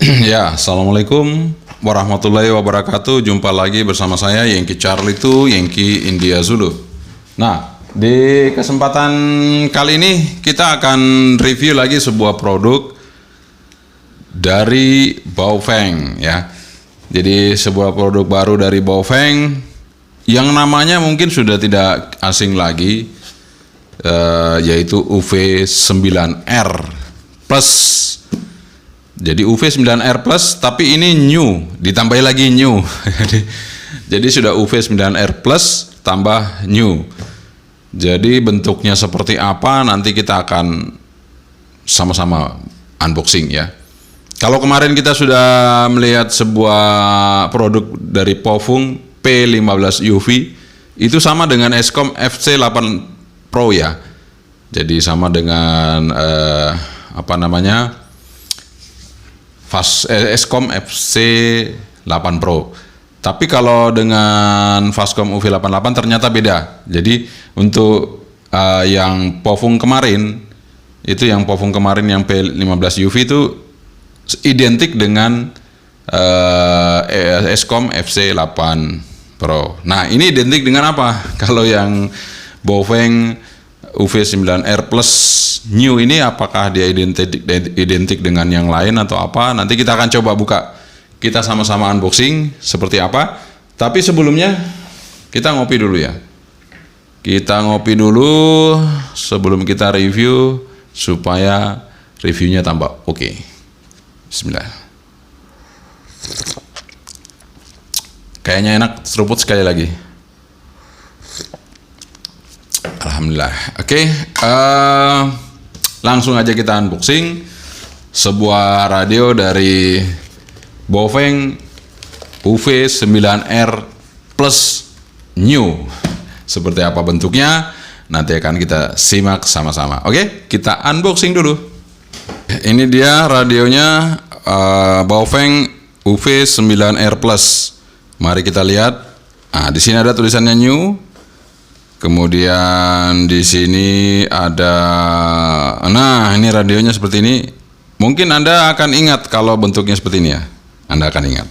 Ya, assalamualaikum warahmatullahi wabarakatuh. Jumpa lagi bersama saya Yankee Charlie itu Yankee India Zulu. Nah, di kesempatan kali ini kita akan review lagi sebuah produk dari Baofeng ya. Jadi sebuah produk baru dari Baofeng yang namanya mungkin sudah tidak asing lagi, yaitu UV9R Plus. Jadi UV9R Plus, tapi ini new, ditambah lagi new. Jadi sudah UV9R Plus tambah new. Jadi bentuknya seperti apa nanti kita akan sama-sama unboxing ya. Kalau kemarin kita sudah melihat sebuah produk dari Baofeng P15 UV, itu sama dengan Escom FC8 Pro ya. Jadi sama dengan Escom FC8 Pro. Tapi kalau dengan Fastcom UV88 ternyata beda. Jadi untuk yang Baofeng kemarin, itu yang Baofeng kemarin yang P15 UV itu identik dengan Escom FC8 Pro. Nah, ini identik dengan apa? Kalau yang Baofeng UV9R Plus New ini apakah dia identik dengan yang lain atau apa? Nanti kita akan coba buka. Kita sama-sama unboxing seperti apa. Tapi sebelumnya kita ngopi dulu ya. Kita ngopi dulu sebelum kita review supaya reviewnya tambah oke. Bismillah. Kayaknya enak, seruput sekali lagi. Alhamdulillah. Oke, langsung aja kita unboxing sebuah radio dari Baofeng UV9R Plus New. Seperti apa bentuknya? Nanti akan kita simak sama-sama. Oke, kita unboxing dulu. Ini dia radionya Baofeng UV9R Plus. Mari kita lihat. Nah, di sini ada tulisannya New. Kemudian di sini ada, nah ini radionya seperti ini. Mungkin Anda akan ingat kalau bentuknya seperti ini ya. Anda akan ingat.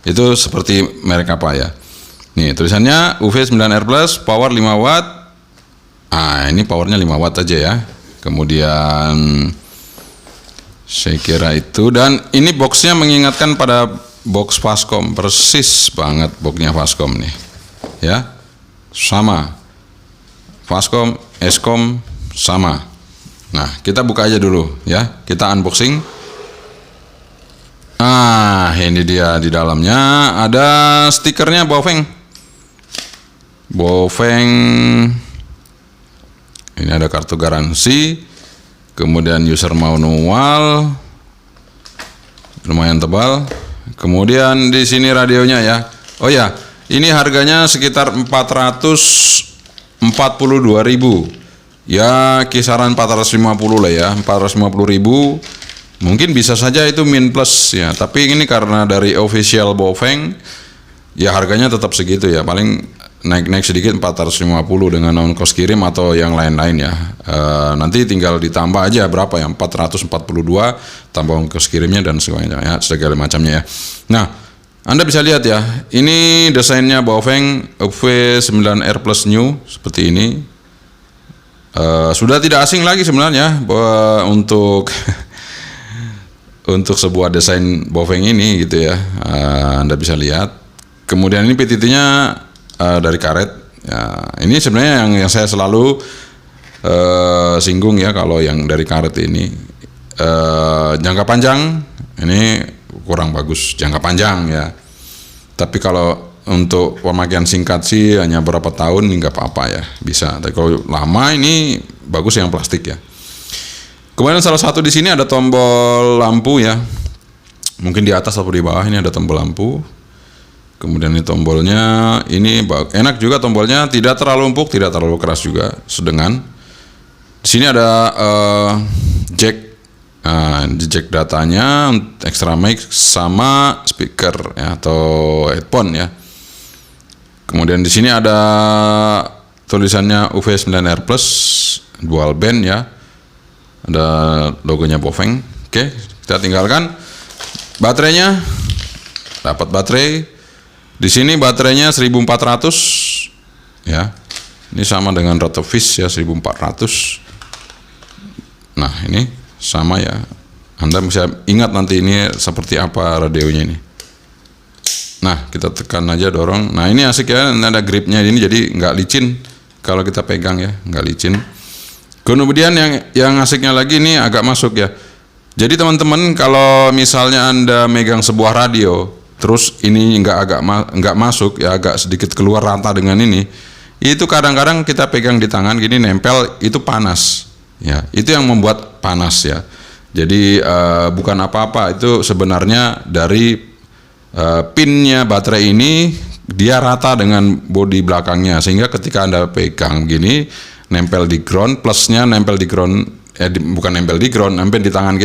Itu seperti merek apa ya. Nih tulisannya UV9R Plus, power 5 watt. Ah ini powernya 5 watt aja ya. Kemudian saya kira itu. Dan ini boxnya mengingatkan pada box Fastcom. Persis banget boxnya Fastcom nih. Ya. Sama Fastcom, Escom sama. Nah kita buka aja dulu ya, kita unboxing. Ah ini dia, di dalamnya ada stikernya Baofeng. Ini ada kartu garansi, kemudian user manual lumayan tebal. Kemudian di sini radionya ya. Oh ya, ini harganya sekitar 442.000. Ya, kisaran 450 lah ya, 450.000. Mungkin bisa saja itu min plus ya, tapi ini karena dari official Baofeng ya harganya tetap segitu ya. Paling naik sedikit 450 dengan ongkos kirim atau yang lain-lain ya. Nanti tinggal ditambah aja berapa ya, 442 tambah ongkos kirimnya dan segala macamnya ya. Nah, Anda bisa lihat ya, ini desainnya Baofeng UV9R Plus New seperti ini. Sudah tidak asing lagi sebenarnya untuk untuk sebuah desain Baofeng ini gitu ya. Anda bisa lihat. Kemudian ini PTT-nya dari karet. Ya, ini sebenarnya yang saya selalu singgung ya, kalau yang dari karet ini jangka panjang ini kurang bagus jangka panjang ya. Tapi kalau untuk pemakaian singkat sih hanya berapa tahun nggak apa-apa ya, bisa. Tapi kalau lama ini bagus yang plastik ya. Kemudian salah satu di sini ada tombol lampu ya. Mungkin di atas atau di bawah ini ada tombol lampu. Kemudian ini tombolnya, ini enak juga tombolnya, tidak terlalu empuk, tidak terlalu keras juga, sedengan. Di sini ada jack. Jack datanya, extra mic sama speaker ya, atau headphone ya. Kemudian di sini ada tulisannya UV9R Plus dual band ya. Ada logonya Baofeng. Oke, kita tinggalkan. baterainya, dapat baterai. Di sini baterainya 1400 ya. Ini sama dengan Rotoviz ya, 1400. Nah, ini sama ya. Anda bisa ingat nanti ini seperti apa radionya ini. Nah, kita tekan aja, dorong. Nah, ini asik ya, ini ada gripnya ini, jadi nggak licin kalau kita pegang ya, nggak licin. Kemudian yang asiknya lagi ini agak masuk ya. Jadi teman-teman, kalau misalnya Anda megang sebuah radio, terus ini nggak masuk ya, agak sedikit keluar rata dengan ini, itu kadang-kadang kita pegang di tangan gini nempel, itu panas ya. Itu yang membuat panas ya. Jadi bukan apa-apa, itu sebenarnya dari pinnya baterai ini dia rata dengan bodi belakangnya, sehingga ketika Anda pegang gini nempel di ground, plusnya nempel di ground, bukan nempel di ground, nempel di tangan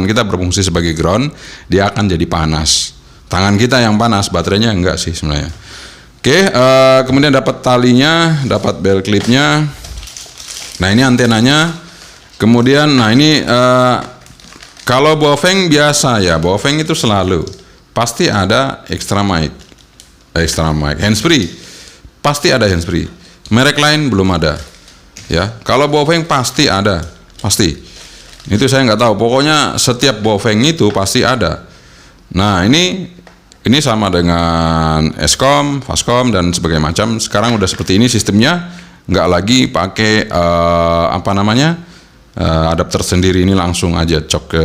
kita berfungsi sebagai ground, dia akan jadi panas. Tangan kita yang panas, baterainya enggak sih sebenarnya. Oke, kemudian dapat talinya, dapat belt clipnya. Nah, ini antenanya. Kemudian, nah ini kalau Baofeng biasa ya, Baofeng itu selalu pasti ada extra mic, handsfree, pasti ada handsfree. Merek lain belum ada, ya. Kalau Baofeng pasti ada, pasti. Itu saya nggak tahu. Pokoknya setiap Baofeng itu pasti ada. Nah, ini sama dengan Eskom, Fastcom dan sebagainya macam. Sekarang udah seperti ini sistemnya, nggak lagi pakai adapter sendiri, ini langsung aja cok ke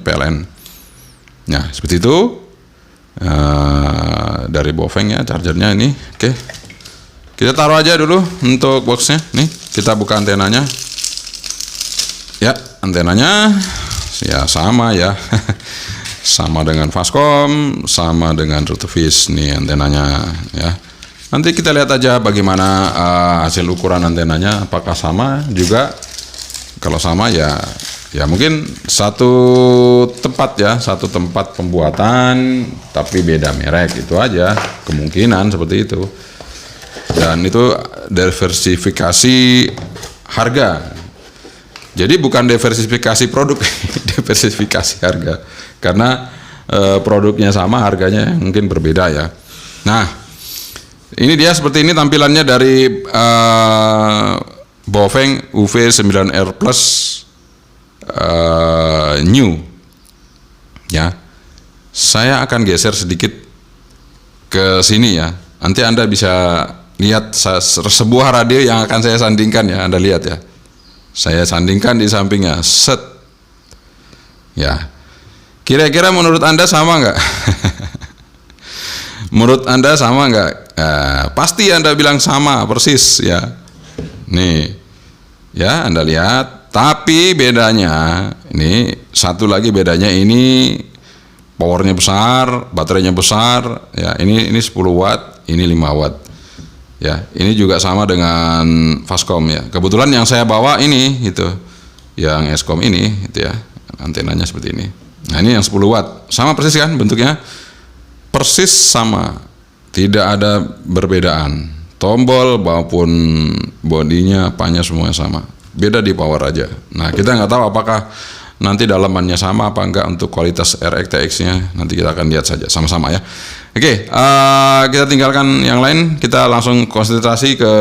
PLN. Nah, seperti itu dari Baofeng ya, chargernya ini. Oke, kita taruh aja dulu untuk boxnya. Nih, kita buka antenanya. Ya, antenanya ya sama ya. Sama dengan Fastcom, sama dengan Rotoviz nih antenanya ya. Nanti kita lihat aja bagaimana hasil ukuran antenanya, apakah sama juga. Kalau sama ya mungkin satu tempat pembuatan tapi beda merek, itu aja kemungkinan seperti itu. Dan itu diversifikasi harga. Jadi bukan diversifikasi produk, diversifikasi harga. Karena produknya sama, harganya mungkin berbeda ya. Nah, ini dia seperti ini tampilannya dari Baofeng UV9R Plus New ya. Saya akan geser sedikit ke sini ya. Nanti Anda bisa lihat sebuah radio yang akan saya sandingkan ya. Anda lihat ya. Saya sandingkan di sampingnya. Set. Ya. Kira-kira menurut Anda sama nggak? Menurut Anda sama nggak? Pasti Anda bilang sama, persis ya. Nih, ya Anda lihat. Tapi bedanya, ini satu lagi bedanya, ini powernya besar, baterainya besar. Ya, ini 10 watt, ini 5 watt. Ya, ini juga sama dengan Fastcom ya. Kebetulan yang saya bawa ini itu, yang Eskom ini, itu ya, antenanya seperti ini. Nah, ini yang 10 watt, sama persis kan bentuknya. Persis sama, tidak ada perbedaan. Tombol maupun bodinya, apanya semuanya sama. Beda di power aja. Nah, kita nggak tahu apakah nanti dalamannya sama apa enggak untuk kualitas RX-TX-nya. Nanti kita akan lihat saja, sama-sama ya. Oke, kita tinggalkan yang lain. Kita langsung konsentrasi ke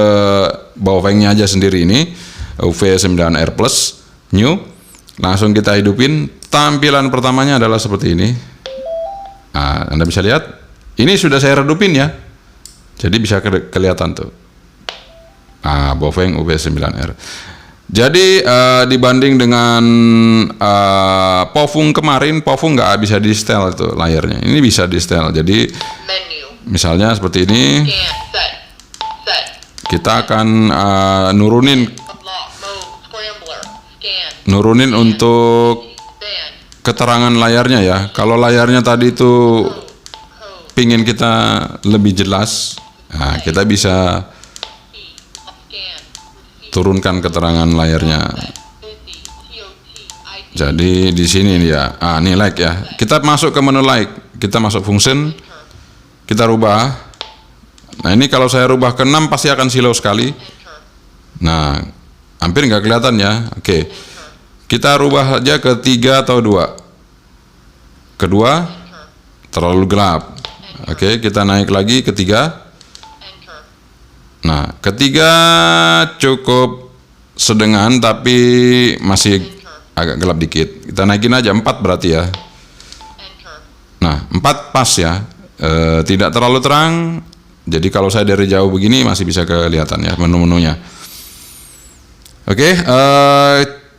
Baofeng-nya aja sendiri ini. UV9R Plus New. Langsung kita hidupin. Tampilan pertamanya adalah seperti ini. Nah, Anda bisa lihat, ini sudah saya redupin ya, jadi bisa kelihatan tuh. Baofeng UV9R. Jadi dibanding dengan Pofung kemarin, Pofung nggak bisa di setel itu layarnya. Ini bisa di setel. Jadi misalnya seperti ini, kita akan nurunin untuk keterangan layarnya ya. Kalau layarnya tadi itu pingin kita lebih jelas, nah, kita bisa turunkan keterangan layarnya. Jadi di sini dia, ini like ya. Kita masuk ke menu like, kita masuk function, kita rubah. Nah, ini kalau saya rubah ke 6 pasti akan silau sekali. Nah, hampir nggak kelihatan ya. Oke. Kita rubah aja ke 3 atau 2. Kedua, terlalu gelap. Oke, kita naik lagi ketiga. Nah, ketiga cukup sedengan tapi masih agak gelap dikit. Kita naikin aja 4 berarti ya. Nah, 4 pas ya. Tidak terlalu terang. Jadi kalau saya dari jauh begini masih bisa kelihatan ya menu-menunya. Oke,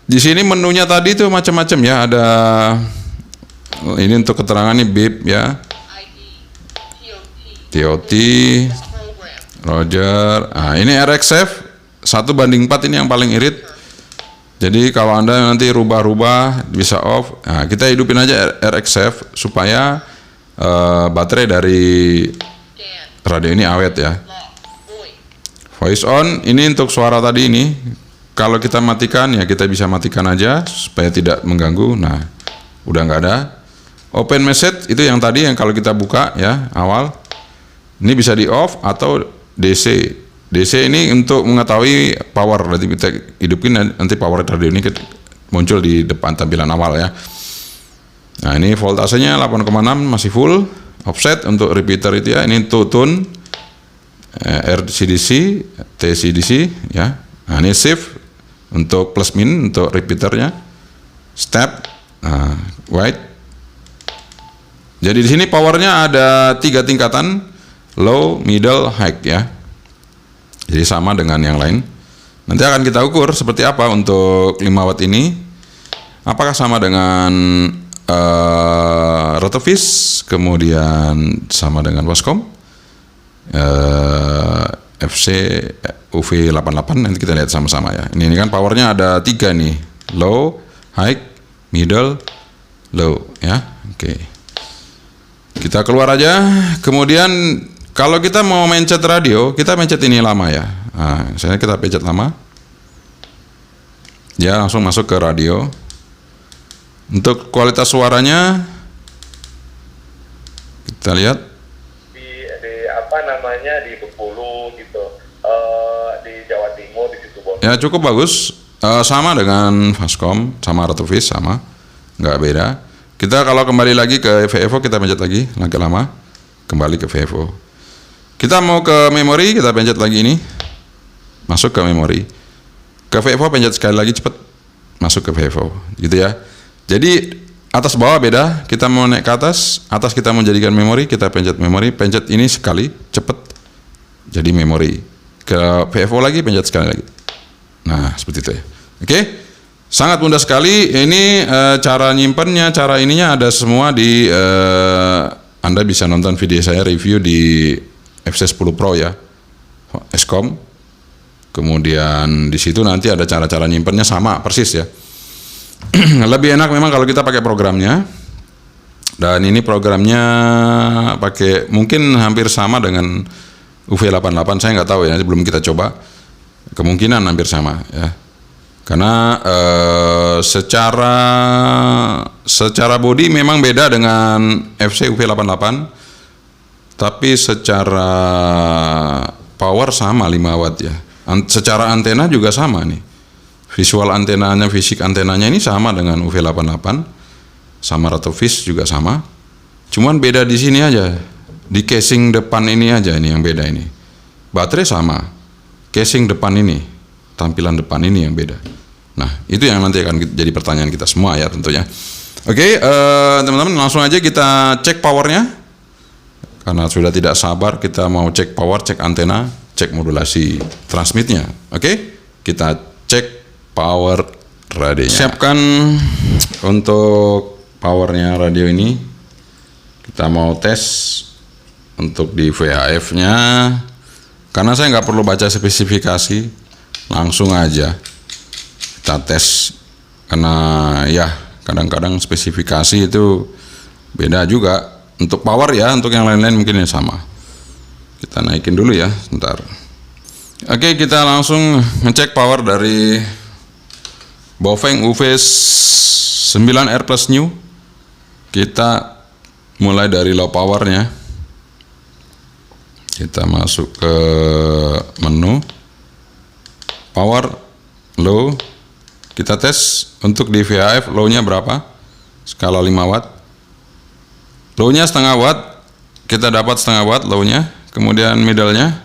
di sini menunya tadi tuh macam-macam ya. Ada ini untuk keterangan nih bip ya. TOT, Roger. Nah, ini RxF 1:4 ini yang paling irit. Jadi kalau Anda nanti rubah-rubah bisa off. Nah, kita hidupin aja RxF supaya baterai dari radio ini awet ya. Voice on ini untuk suara tadi ini. Kalau kita matikan ya kita bisa matikan aja supaya tidak mengganggu. Nah, udah nggak ada. Open message itu yang tadi yang kalau kita buka ya awal. Ini bisa di off atau DC. DC ini untuk mengetahui power. Nanti kita hidupin nanti power radio ini muncul di depan tampilan awal ya. Nah, ini voltasenya 8,6 masih full. Offset untuk repeater itu ya. Ini tune RCDC, TCDC ya. Nah, ini shift untuk plus min untuk repeaternya. Step, white. Jadi di sini powernya ada 3 tingkatan. Low, middle, high ya. Jadi sama dengan yang lain. Nanti akan kita ukur seperti apa untuk 5 watt ini. Apakah sama dengan Rotoviz, kemudian sama dengan Wascom, FC UV88. Nanti kita lihat sama-sama ya. Ini kan powernya ada 3 nih. Low, high, middle, low ya. Oke. Kita keluar aja. Kemudian kalau kita mau mencet radio, kita mencet ini lama ya. Nah, misalnya kita pencet lama, dia langsung masuk ke radio. Untuk kualitas suaranya, kita lihat di apa namanya di Bengkulu gitu, di Jawa Timur di situ. Ya cukup bagus, sama dengan Vascom, sama Rotoviz sama, nggak beda. Kita kalau kembali lagi ke VEVO kita pencet lagi, langkah lama, kembali ke VEVO. Kita mau ke memori, kita pencet lagi ini, masuk ke memori. Ke VEVO pencet sekali lagi cepat, masuk ke VEVO, gitu ya. Jadi atas bawah beda. Kita mau naik ke atas kita mau jadikan memori, kita pencet memori, pencet ini sekali, cepat, jadi memori. Ke VEVO lagi, pencet sekali lagi. Nah seperti itu ya. Oke, sangat mudah sekali. Ini cara nyimpennya, cara ininya ada semua di. Anda bisa nonton video saya review di FC10 Pro ya, Escom. Kemudian di situ nanti ada cara-cara nyimpennya sama persis ya. Lebih enak memang kalau kita pakai programnya. Dan ini programnya pakai mungkin hampir sama dengan UV88. Saya nggak tahu ya, belum kita coba. Kemungkinan hampir sama ya. Karena secara body memang beda dengan FC UV88. Tapi secara power sama 5 watt ya. Secara antena juga sama nih. Visual antenanya, fisik antenanya ini sama dengan UV88. Sama Rotoviz juga sama. Cuman beda di sini aja. Di casing depan ini aja ini yang beda ini. Baterai sama. Casing depan ini, tampilan depan ini yang beda. Nah, itu yang nanti akan jadi pertanyaan kita semua ya tentunya. Oke, teman-teman langsung aja kita cek powernya. Karena sudah tidak sabar, kita mau cek power, cek antena, cek modulasi transmitnya. Oke, kita cek power radionya. Siapkan untuk powernya radio ini. Kita mau tes untuk di VHF-nya. Karena saya nggak perlu baca spesifikasi, langsung aja kita tes. Karena ya kadang-kadang spesifikasi itu beda juga. Untuk power ya, untuk yang lain-lain mungkin sama. Kita naikin dulu ya, sebentar. Oke, kita langsung ngecek power dari Baofeng UV9R Plus New. Kita mulai dari low powernya. Kita masuk ke menu power low. Kita tes untuk di VHF low-nya berapa? Skala 5 watt. Low-nya setengah watt, kita dapat setengah watt low-nya. Kemudian middle-nya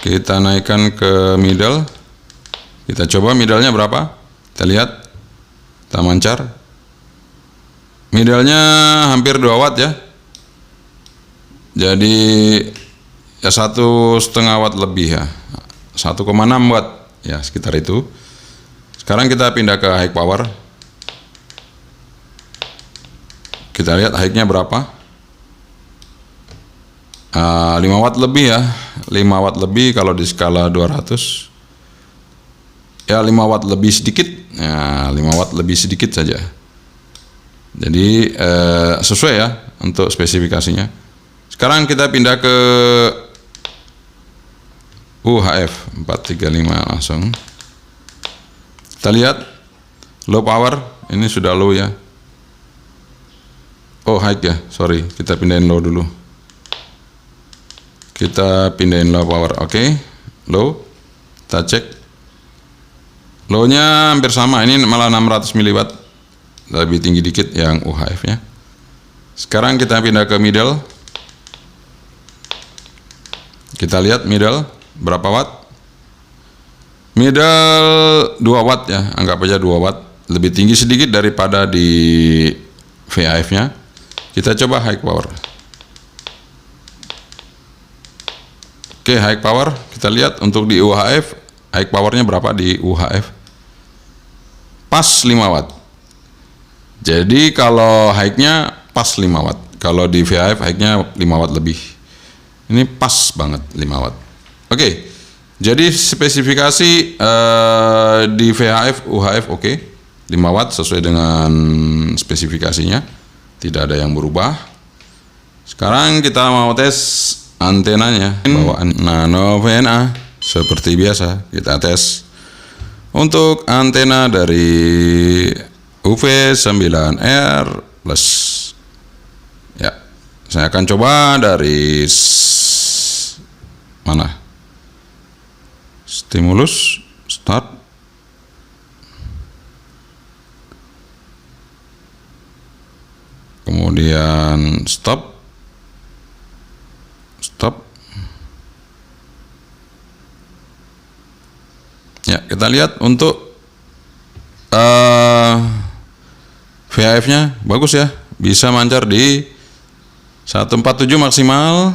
kita naikkan ke middle. Kita coba middle-nya berapa? Kita lihat, kita mancar. Middle-nya hampir 2 watt ya. Jadi ya 1,5 watt lebih ya, 1,6 watt ya, sekitar itu. Sekarang kita pindah ke high power. Kita lihat high-nya berapa. 5 watt lebih ya, 5 watt lebih kalau di skala 200 ya, 5 watt lebih sedikit ya, 5 watt lebih sedikit saja. Jadi sesuai ya untuk spesifikasinya. Sekarang kita pindah ke UHF 435 langsung. Kita lihat low power, ini sudah low ya. Oh high ya, sorry, kita pindahin low dulu. Kita pindahin low power, oke. Low, kita cek. Low-nya hampir sama, ini malah 600 mW, lebih tinggi dikit yang UHF nya. Sekarang kita pindah ke middle. Kita lihat middle berapa watt. Middle 2 watt ya, anggap aja 2 watt, lebih tinggi sedikit daripada di VHF nya. Kita coba high power. Oke, high power, kita lihat untuk di UHF, high powernya berapa di UHF? Pas 5 watt. Jadi kalau high-nya pas 5 watt. Kalau di VHF high-nya 5 watt lebih. Ini pas banget 5 watt. Oke, jadi spesifikasi di VHF, UHF oke. 5 watt sesuai dengan spesifikasinya. Tidak ada yang berubah. Sekarang kita mau tes antenanya, bawaan Nano VNA. Seperti biasa kita tes untuk antena dari UV9R plus. Ya, saya akan coba dari mana? Stimulus, start. Kemudian stop. Stop. Ya, kita lihat untuk VHF-nya bagus ya, bisa mancar di 147 maksimal,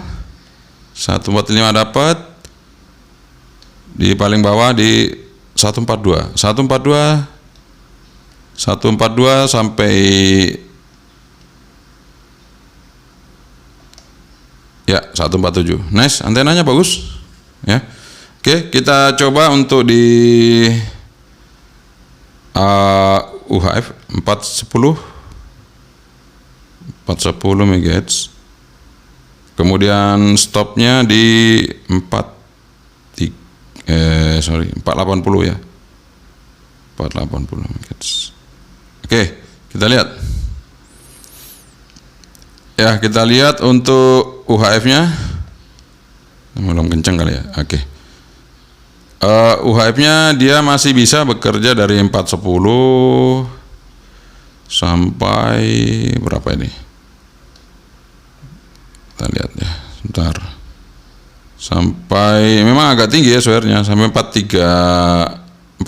145 dapat, di paling bawah di 142 sampai ya 147. Nice, antenanya bagus ya. Oke, kita coba untuk di UHF 410 MHz. Kemudian stopnya di 480 ya, 480 MHz. Oke, kita lihat ya, kita lihat untuk UHF nya belum kenceng kali ya. Oke, UHF nya dia masih bisa bekerja dari 410 sampai berapa ini, kita lihat ya, sebentar. Sampai memang agak tinggi ya suaranya, sampai 434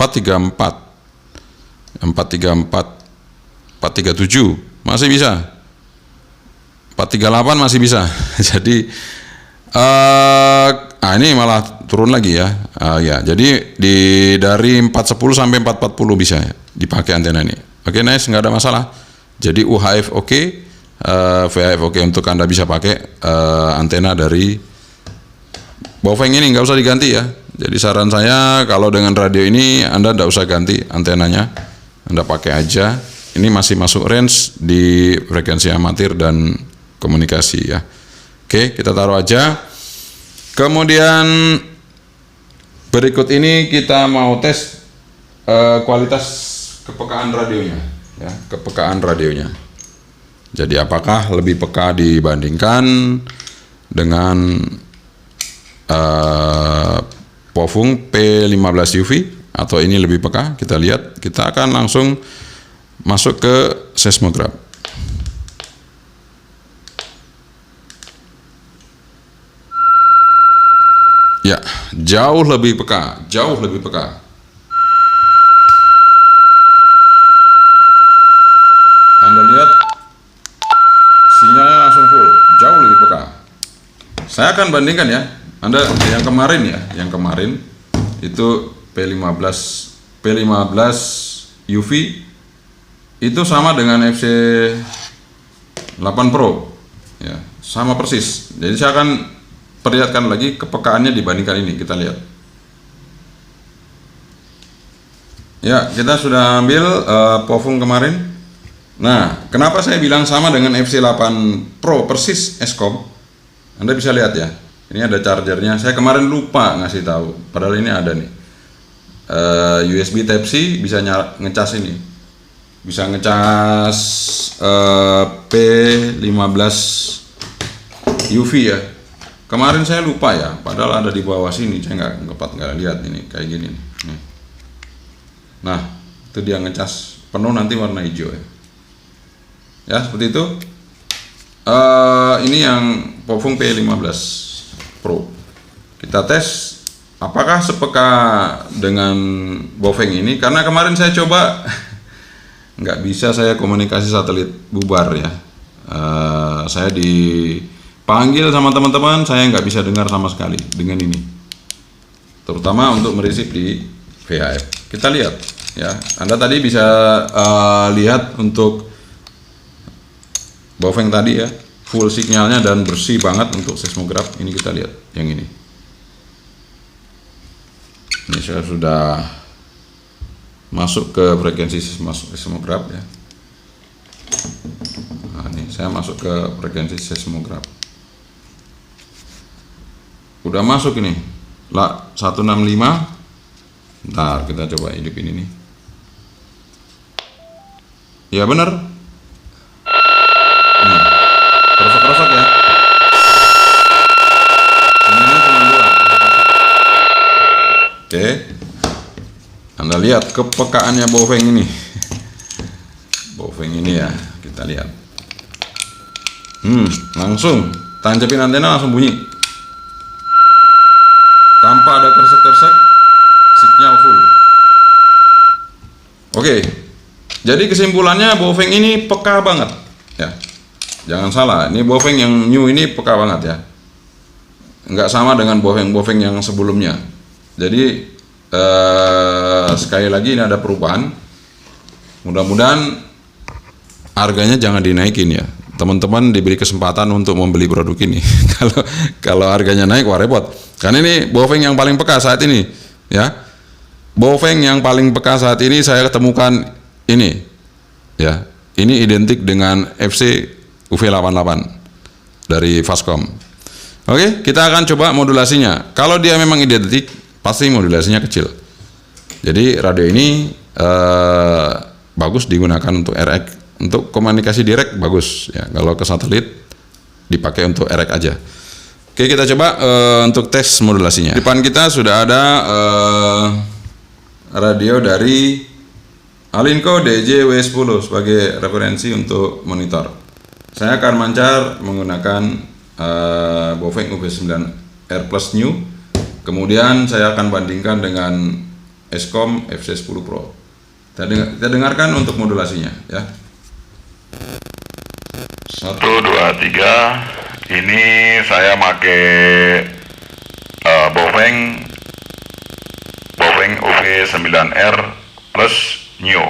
437 masih bisa, 438 masih bisa. Jadi ini malah turun lagi ya. Ya, jadi dari 410 sampai 440 bisa ya, dipakai antena ini. Oke, nice, nggak ada masalah. Jadi UHF oke, VHF oke, untuk Anda bisa pakai antena dari Baofeng ini, nggak usah diganti ya. Jadi saran saya kalau dengan radio ini Anda nggak usah ganti antenanya, Anda pakai aja. Ini masih masuk range di frekuensi amatir dan komunikasi ya. Oke, kita taruh aja. Kemudian berikut ini kita mau tes kualitas kepekaan radionya ya, kepekaan radionya. Jadi apakah lebih peka dibandingkan dengan Pofung P15 UV atau ini lebih peka? Kita lihat, kita akan langsung masuk ke seismograf. Ya, jauh lebih peka, jauh lebih peka. Anda lihat sinyalnya langsung full, jauh lebih peka. Saya akan bandingkan ya. Anda yang kemarin ya, yang kemarin itu P15 UV itu sama dengan FC8 Pro. Ya, sama persis. Jadi saya akan perlihatkan lagi kepekaannya dibandingkan ini, kita lihat. Ya, kita sudah ambil Pofung kemarin. Nah, kenapa saya bilang sama dengan FC8 Pro persis Eskom? Anda bisa lihat ya. Ini ada chargernya. Saya kemarin lupa ngasih tahu. Padahal ini ada nih. USB Type C bisa ngecas ini. Bisa ngecas P15 UV ya. Kemarin saya lupa ya, padahal ada di bawah sini, saya nggak lihat ini kayak gini nih. Nah, itu dia ngecas penuh nanti warna hijau ya. Ya seperti itu. Ini yang Pofung P15 Pro. Kita tes apakah sepeka dengan Bofeng ini, karena kemarin saya coba nggak bisa saya komunikasi satelit, bubar ya. Saya dipanggil sama teman-teman, saya nggak bisa dengar sama sekali dengan ini, terutama untuk meresip di VHF. Kita lihat ya, Anda tadi bisa lihat untuk Bofeng tadi ya, full sinyalnya dan bersih banget. Untuk seismograf ini kita lihat yang ini saya sudah masuk ke frekuensi seismograf ya. Nah, ini saya masuk ke frekuensi seismograf. Udah masuk ini. Lah 165. Bentar, kita coba hidupin ini. Ya benar. Nah, kerosok-kerosok ya. Sinyalnya cuma 2. Oke. Anda lihat kepekaannya Bofeng ini. Bofeng ini ya, kita lihat. Langsung tancapin antena langsung bunyi. Tanpa ada kersek-kersek, sinyal full. Oke. Jadi kesimpulannya Bofeng ini peka banget ya. Jangan salah, ini Bofeng yang new ini peka banget ya. Nggak sama dengan Bofeng yang sebelumnya. Jadi sekali lagi ini ada perubahan. Mudah-mudahan harganya jangan dinaikin ya. Teman-teman diberi kesempatan untuk membeli produk ini. Kalau harganya naik, wah repot. Karena ini Bofeng yang paling peka saat ini ya. Bofeng yang paling peka saat ini saya ketemukan ini ya. Ini identik dengan FC UV88 dari Fastcom. Oke, kita akan coba modulasinya. Kalau dia memang identik, pasti modulasinya kecil. Jadi radio ini bagus digunakan untuk RX, untuk komunikasi direct bagus ya. Kalau ke satelit dipakai untuk RX aja. Oke, kita coba untuk tes modulasinya. Di depan kita sudah ada radio dari Alinco DJ-W10 sebagai referensi untuk monitor. Saya akan mancar menggunakan Bofeng UV9R Plus New. Kemudian saya akan bandingkan dengan Eskom FC10 Pro. Kita dengarkan untuk modulasinya ya. 1, 2, 3. Ini saya pakai Bofeng UV9R Plus New.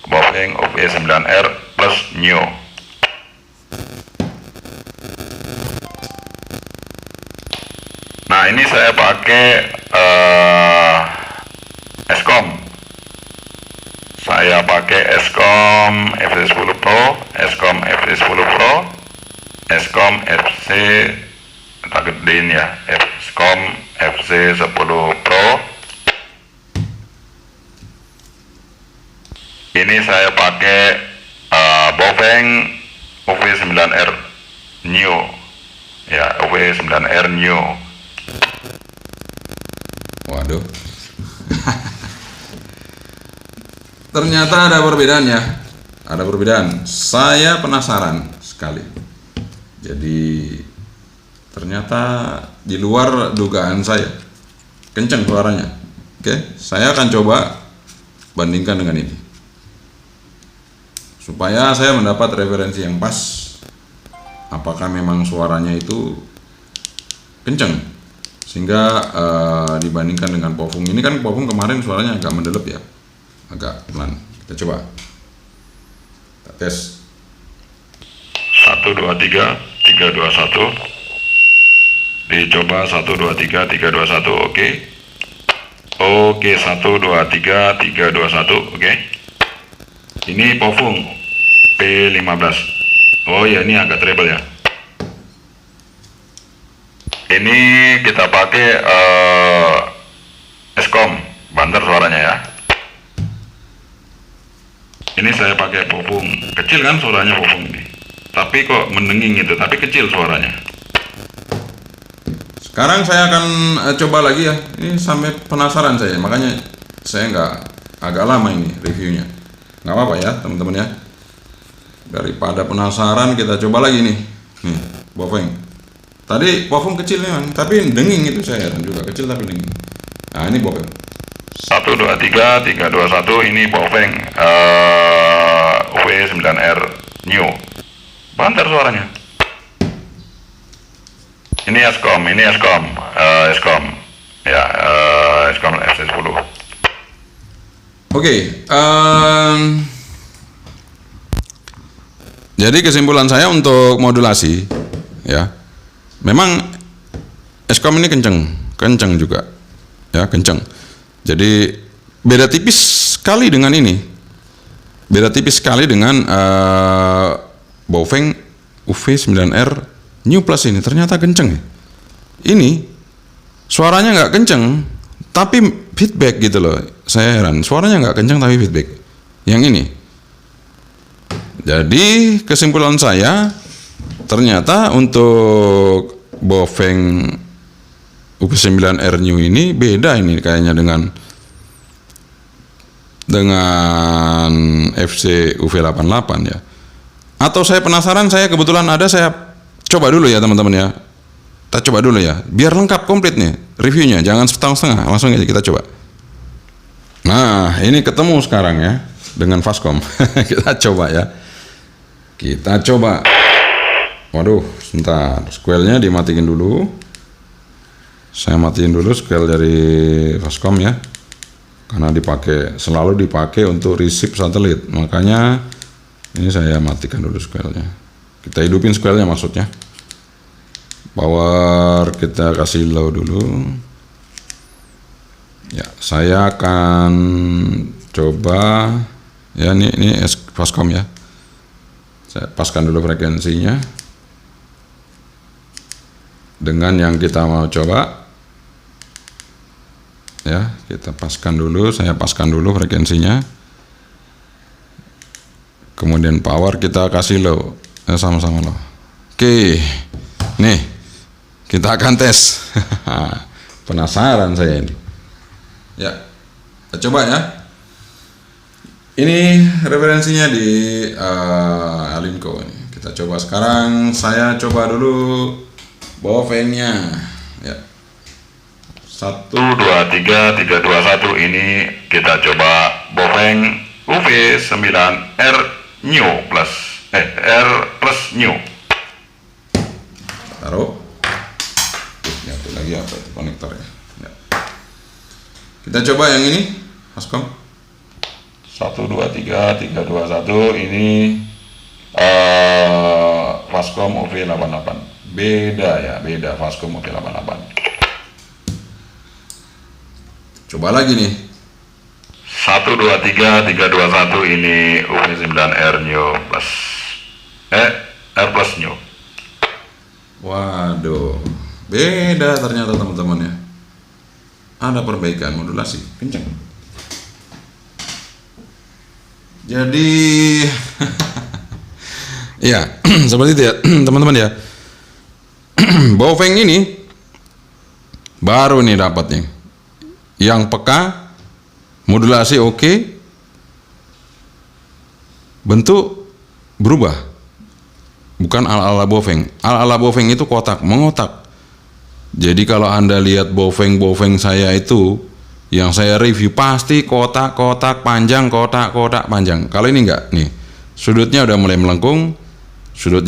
Bofeng UV9R Plus New. Nah, ini saya pakai Eskom. Saya pakai Eskom FC10 Pro, Eskom FC10 Pro, Eskom FC gedein ya, Eskom FC10 Pro. Ini saya pakai Bofeng UV9R New ya, UV9R New. Waduh. Ternyata ada perbedaannya. Ada perbedaan. Saya penasaran sekali. Jadi Ternyata di luar dugaan saya, kenceng suaranya. Oke, saya akan coba bandingkan dengan ini supaya saya mendapat referensi yang pas. Apakah memang suaranya itu kenceng sehingga dibandingkan dengan Pofung. Ini kan Pofung kemarin suaranya agak mendelep ya, agak pelan. Kita coba, kita tes. 1 2 3 3 2 1. Dicoba 1 2 3 3 2 1. Oke. Oke, 1 2 3 3 2 1. Oke. Ini Pofung P15. Oh ya, ini agak treble ya. Ini kita pakai Eskom, banter suaranya ya. Ini saya pakai Pofung, kecil kan suaranya Pofung ini. Tapi kok mendenging gitu, tapi kecil suaranya. Sekarang saya akan coba lagi ya. Ini sampai penasaran saya, makanya saya agak lama ini reviewnya. Nggak apa-apa ya teman-teman ya. Daripada penasaran, kita coba lagi nih. Nih, Bofeng. Tadi Pofung kecil memang, tapi denging itu saya heran juga, kecil tapi denging. Nah, ini Bofeng. 1 2 3 3 2 1. Ini Bofeng V9R New. Banter suaranya. Ini Eskom, Eskom. Ya, Eskom FC10. Oke, jadi kesimpulan saya untuk modulasi, ya, memang Eskom ini kenceng juga, ya kenceng. Jadi beda tipis sekali dengan ini, beda tipis sekali dengan Bofeng UV9R New Plus ini. Ternyata kenceng ya. Ini suaranya nggak kenceng, tapi feedback gitu loh. Saya heran, suaranya nggak kenceng tapi feedback. Yang ini. Jadi kesimpulan saya, ternyata untuk Bofeng UV9R New ini beda ini kayaknya dengan FC UV88 ya. Atau saya penasaran, saya kebetulan ada, saya coba dulu ya teman-teman ya. Kita coba dulu ya, biar lengkap komplit nih reviewnya, jangan setengah-setengah, langsung aja kita coba. Nah, ini ketemu sekarang ya dengan Fastcom. Kita coba ya. Kita coba. Waduh, sebentar. Squelnya dimatiin dulu. Saya matiin dulu squel dari Fastcom ya. Karena selalu dipakai untuk receive satelit. Makanya ini saya matikan dulu squelnya. Kita hidupin squelnya maksudnya. Power kita kasih low dulu. Ya, saya akan coba ya, ini Fastcom ya. Saya paskan dulu frekuensinya dengan yang kita mau coba. Ya, kita paskan dulu, saya paskan dulu frekuensinya. Kemudian power kita kasih low, sama-sama low. Oke, nih kita akan tes. Penasaran saya ini. Ya, kita coba ya. Ini referensinya di Alinco ini. Kita coba sekarang. Saya coba dulu Bofengnya. Ya. 1 2 3 3 2 1. Ini kita coba Bofeng UV9R New Plus R Plus New. Taruh. Nyatu lagi apa itu konektornya. Ya. Kita coba yang ini, Fastcom. 1 2 3 3 2 1. Ini Fastcom UV88. Beda Fastcom UV88. Coba lagi nih. 1 2 3 3 2 1. Ini UV9R New Plus R Plus New. Waduh, beda ternyata teman-teman ya. Ada perbaikan modulasi, kenceng. Jadi ya seperti itu ya teman-teman ya. Bofeng ini baru nih dapatnya. Yang peka, modulasi oke, bentuk berubah. Bukan ala-ala Bofeng. Ala-ala Bofeng itu kotak, mengotak. Jadi kalau Anda lihat boveng saya itu, yang saya review pasti kotak-kotak panjang, kotak-kotak panjang. Kalau ini enggak, nih sudutnya udah mulai melengkung, sudah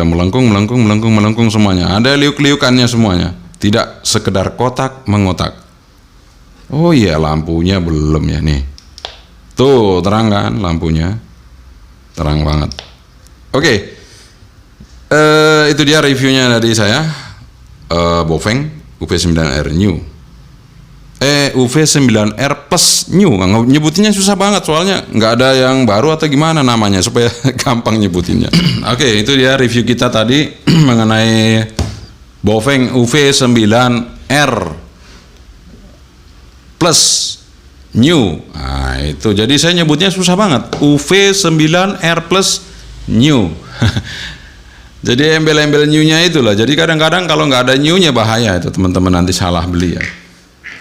melengkung semuanya. Ada liuk-liukannya semuanya, tidak sekedar kotak mengotak. Oh iya, lampunya belum ya nih. Tuh terang kan lampunya, terang banget. Oke, itu dia reviewnya dari saya. Boveng UV9R New, UV9R Plus New. Nyebutinnya susah banget soalnya nggak ada yang baru atau gimana namanya supaya gampang nyebutinnya. Oke, itu dia review kita tadi mengenai Boveng UV9R Plus New. Nah itu, jadi saya nyebutnya susah banget, UV9R Plus New. Jadi embel-embel new-nya itulah. Jadi kadang-kadang kalau nggak ada new-nya bahaya itu teman-teman, nanti salah beli ya.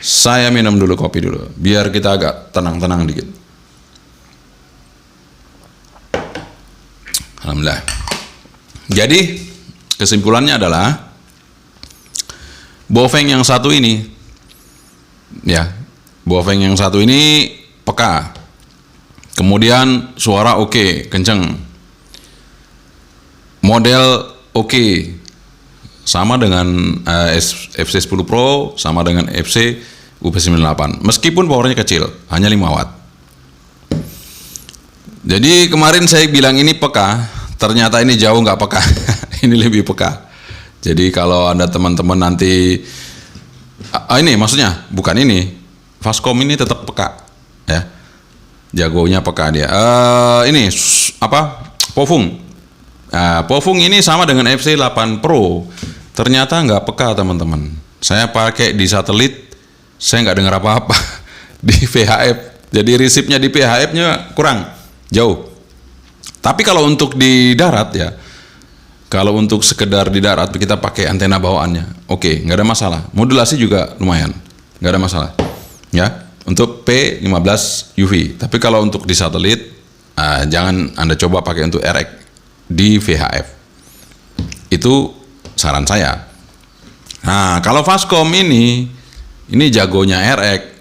Saya minum dulu kopi dulu, biar kita agak tenang-tenang dikit. Alhamdulillah. Jadi kesimpulannya adalah Boveng yang satu ini, ya, Boveng yang satu ini peka. Kemudian suara oke, kenceng. Model oke, sama dengan FC10 Pro, sama dengan FC UV98, meskipun powernya kecil, hanya 5 watt. Jadi kemarin saya bilang ini peka, ternyata ini jauh nggak peka. Ini lebih peka. Jadi kalau Anda teman-teman nanti, ini maksudnya bukan ini, Fastcom ini tetap peka, ya, jagonya peka dia. Ini apa? Pofung. Nah, Pofung ini sama dengan FC8 Pro, ternyata nggak peka teman-teman. Saya pakai di satelit, saya nggak dengar apa-apa di VHF. Jadi resipnya di VHF-nya kurang, jauh. Tapi kalau untuk di darat ya, kalau untuk sekedar di darat kita pakai antena bawaannya, oke, nggak ada masalah. Modulasi juga lumayan, nggak ada masalah. Ya, untuk P15 UV. Tapi kalau untuk di satelit, jangan Anda coba pakai untuk RX di VHF. Itu saran saya. Nah, kalau Fastcom ini jagonya RX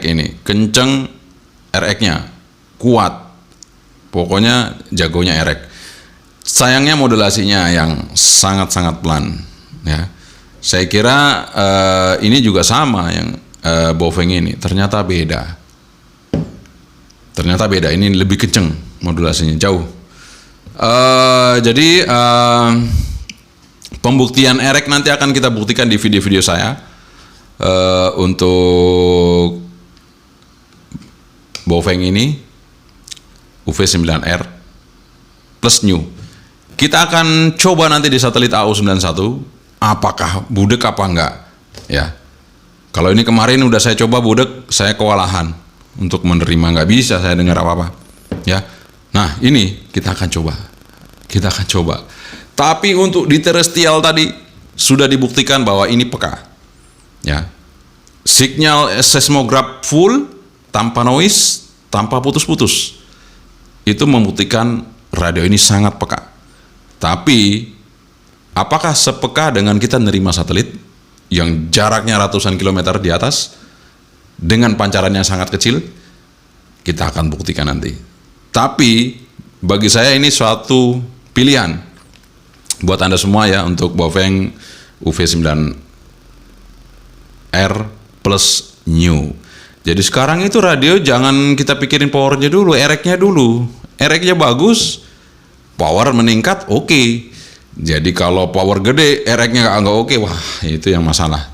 ini, kenceng RX-nya, kuat. Pokoknya jagonya RX. Sayangnya modulasinya yang sangat-sangat pelan, ya. Saya kira ini juga sama yang Boveng ini, ternyata beda. Ini lebih kenceng modulasinya, jauh. Jadi pembuktian RX nanti akan kita buktikan di video-video saya untuk Boveng ini UV9R Plus New. Kita akan coba nanti di satelit AU91 apakah budek apa enggak, ya. Kalau ini kemarin udah saya coba budek, saya kewalahan untuk menerima, nggak bisa saya dengar apa-apa, ya. Nah ini kita akan coba. Tapi untuk di terrestrial tadi sudah dibuktikan bahwa ini peka, ya. Signal seismograf full, tanpa noise, tanpa putus-putus. Itu membuktikan radio ini sangat peka. Tapi apakah sepeka dengan kita nerima satelit yang jaraknya ratusan kilometer di atas dengan pancarannya sangat kecil? Kita akan buktikan nanti. Tapi bagi saya ini suatu pilihan buat Anda semua ya, untuk Boveng UV9R Plus New. Jadi sekarang itu radio jangan kita pikirin powernya dulu, RX-nya dulu. RX-nya bagus, power meningkat, oke. Jadi kalau power gede, RX-nya nggak oke, wah itu yang masalah.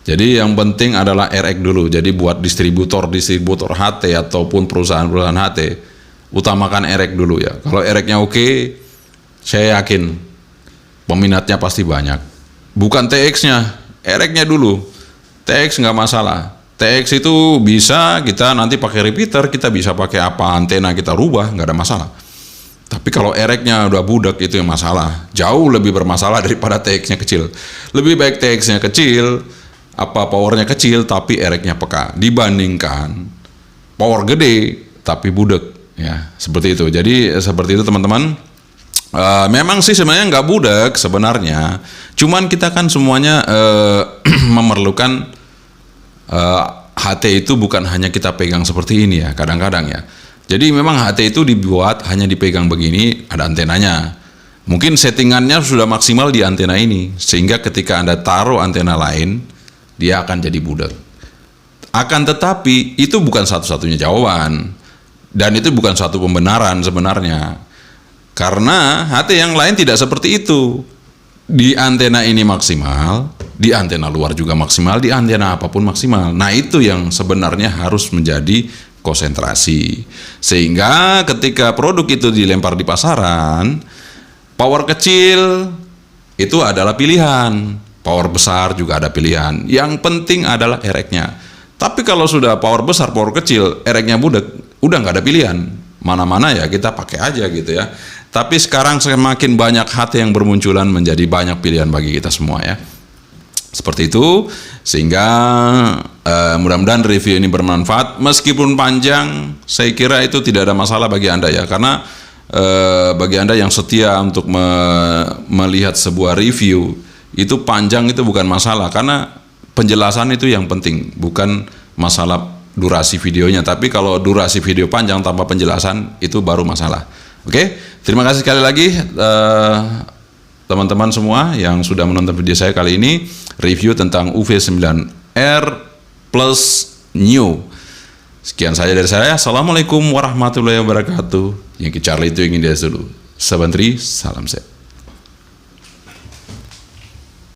Jadi yang penting adalah RX dulu. Jadi buat distributor HT ataupun perusahaan-perusahaan HT, utamakan RX dulu ya. Kalau RX-nya oke, saya yakin peminatnya pasti banyak. Bukan TX-nya, RX-nya dulu. TX nggak masalah. TX itu bisa kita nanti pakai repeater, kita bisa pakai apa, antena kita rubah, nggak ada masalah. Tapi kalau RX-nya udah budak, itu yang masalah. Jauh lebih bermasalah daripada TX-nya kecil. Lebih baik TX-nya kecil, powernya kecil, tapi RX-nya peka, dibandingkan power gede, tapi budak. Ya, seperti itu. Jadi seperti itu teman-teman. Memang sih sebenarnya nggak budak sebenarnya. Cuman kita kan semuanya memerlukan HT itu bukan hanya kita pegang seperti ini ya, kadang-kadang ya. Jadi memang HT itu dibuat hanya dipegang begini, ada antenanya. Mungkin settingannya sudah maksimal di antena ini, sehingga ketika Anda taruh antena lain, dia akan jadi budak. Akan tetapi itu bukan satu-satunya jawaban, dan itu bukan suatu pembenaran sebenarnya. Karena HT yang lain tidak seperti itu. Di antena ini maksimal, di antena luar juga maksimal, di antena apapun maksimal. Nah itu yang sebenarnya harus menjadi konsentrasi. Sehingga ketika produk itu dilempar di pasaran, power kecil itu adalah pilihan, power besar juga ada pilihan. Yang penting adalah ereknya. Tapi kalau sudah power besar, power kecil, ereknya budak, udah nggak ada pilihan. Mana-mana ya kita pakai aja gitu ya. Tapi sekarang semakin banyak HT yang bermunculan, menjadi banyak pilihan bagi kita semua ya. Seperti itu, sehingga mudah-mudahan review ini bermanfaat. Meskipun panjang, saya kira itu tidak ada masalah bagi Anda ya. Karena bagi Anda yang setia untuk melihat sebuah review, itu panjang itu bukan masalah. Karena penjelasan itu yang penting, bukan masalah durasi videonya. Tapi kalau durasi video panjang tanpa penjelasan, itu baru masalah. Oke, terima kasih sekali lagi teman-teman semua yang sudah menonton video saya kali ini, review tentang UV9R Plus New. Sekian saja dari saya. Assalamualaikum warahmatullahi wabarakatuh. Yang Charlie itu ingin dia dulu. Sabantri, salam sehat.